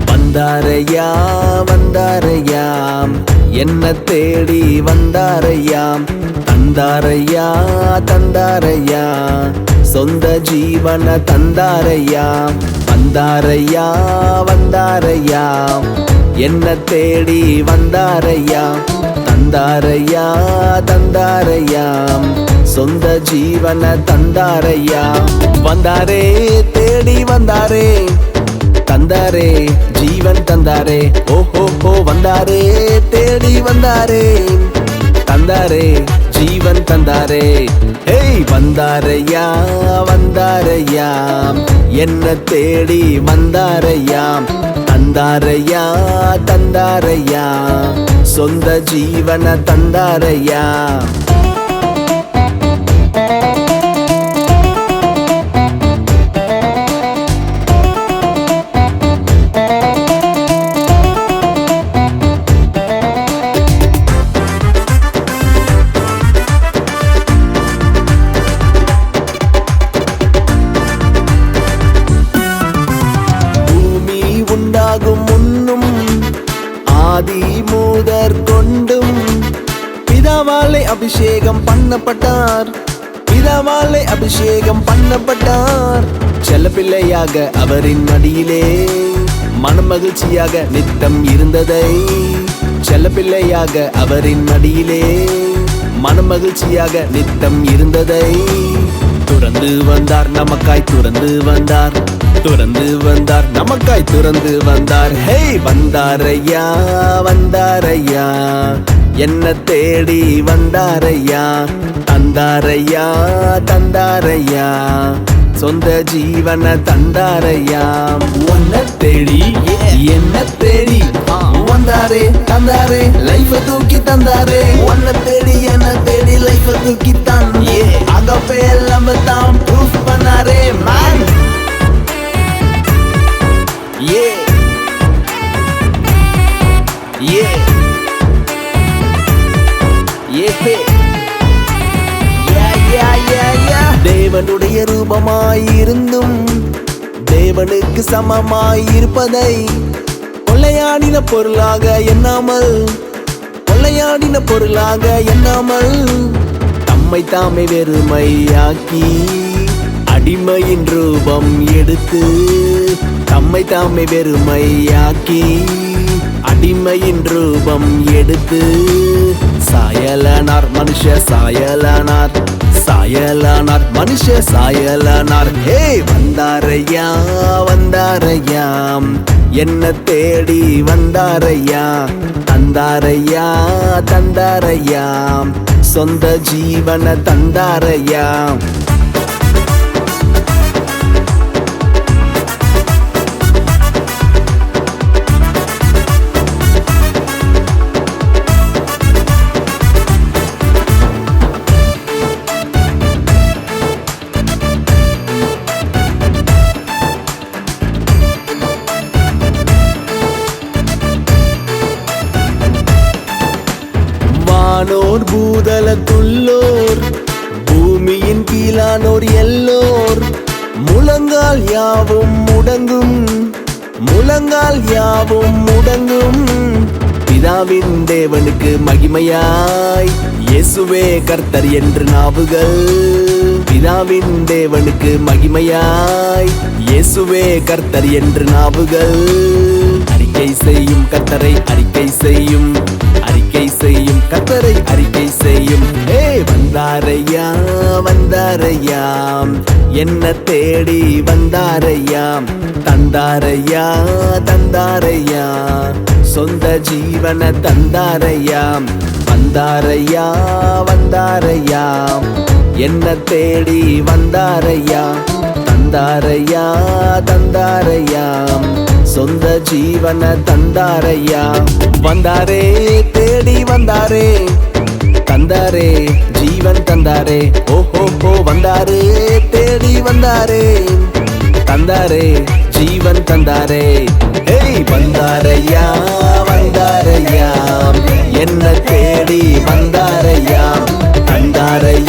வந்தாரையா வந்தாரையாம், என்ன தேடி வந்தாரையாம். தந்தாரையா தந்தாரையா, சொந்த ஜீவன தந்தாரையாம். வந்தாரையா வந்தாரையாம், என்ன தேடி வந்தாரையாம். தந்தாரையா தந்தாரையாம், சொந்த ஜீவன தந்தாரையாம். வந்தாரே தேடி வந்தாரே, தந்தாரே ஜீவன் தந்தாரே. ஓஹோ ஹோ வந்தாரே தேடி வந்தாரே, தந்தாரே ஜீவன் தந்தாரே. ஹேய் வந்தாரையா வந்தாரையாம், என்ன தேடி வந்தாரையாம். தந்தாரையா தந்தாரையா, சொந்த ஜீவன தந்தாரையா. முன்னும் ஆதி மூதர் கொண்டும் பிதாவாலே அபிஷேகம் பண்ணப்பட்டார், பிதாவாலே அபிஷேகம் பண்ணப்பட்டார். செல்ல பிள்ளையாக அவரின் மடியிலே மனமகிழ்ச்சியாக நித்தம் இருந்ததை, செல்ல பிள்ளையாக அவரின் மடியிலே மனமகிழ்ச்சியாக நித்தம் இருந்ததை துறந்து வந்தார், நமக்காய் துறந்து வந்தார், துறந்து வந்தார், நமக்காய் துறந்து வந்தார். ஹே வந்தாரையா வந்தாரையா, என்ன தேடி வந்தாரையா. தந்தாரையா தந்தாரையா, சொந்த ஜீவன தந்தாரையா. உன்னை தேடி என்ன தேடி வந்தாரே, தந்தாரே லைஃப் தூக்கி தந்தாரே. உன்னை தேடி என்ன தேடி லைஃப் தூக்கி தந்தாரே. அகப்பே எல்லாம் தான் ப்ரூஃப் பண்ணாரே man. Yeah, yeah, yeah, yeah, yeah, yeah. தேவனுடைய ரூபமாயிருந்தும் தேவனுக்கு சமமாயிருப்பதை கொள்ளையாடின பொருளாக எண்ணாமல், கொள்ளையாடின பொருளாக எண்ணாமல் தம்மை தாமே வெறுமையாக்கி அடிமையின் ரூபம் எடுத்து, தம்மை தாமே வெறுமையாக்கி அடிமையின் ரூபம் எடுத்து சாயலானார், மனுஷ சாயலானார், சாயலானார், மனுஷ சாயலானார். ஹே வந்தாரையா வந்தாரையாம், என்ன தேடி வந்தாரையா. தந்தாரையா தந்தாரையாம், சொந்த ஜீவன தந்தாரையா. வானோர் பூதலத்துள்ளோர் பூமியின் கீழானோர் எல்லோர் முழங்கால் யாவும் முடங்கும், முழங்கால் யாவும் முடங்கும். பிதாவின் தேவனுக்கு மகிமையாய் இயேசுவே கர்த்தர் என்று நாவுகள். பிதாவின் தேவனுக்கு மகிமையாய் இயேசுவே கர்த்தர் என்று நாவுகள். அறிக்கை செய்யும் கர்த்தரை அறிக்கை செய்யும், அறிக்கை செய்யும் கர்த்தரை அறிக்கை செய்யும். ஹே வந்தாரையா வந்தாரையாம், என்ன தேடி வந்தாரையாம். தந்தாரையா தந்தாரையா, சொந்த ஜீவன தந்தாரையாம். வந்தாரையா வந்தாரையாம், என்ன தேடி வந்தாரையா. தந்தாரையா தந்தாரையாம், சொந்த ஜீவன தந்தாரையா. வந்தாரே தேடி வந்தாரே, தந்தாரே ஜீவன் தந்தாரே. தந்தாரே, ஓஹோ வந்தாரே, தேடி வந்தாரே, தந்தாரே ஜீவன் தந்தாரே. ஏய் வந்தாரையா வந்தாரையா, என்ன தேடி வந்தாரையா, தந்தாரையா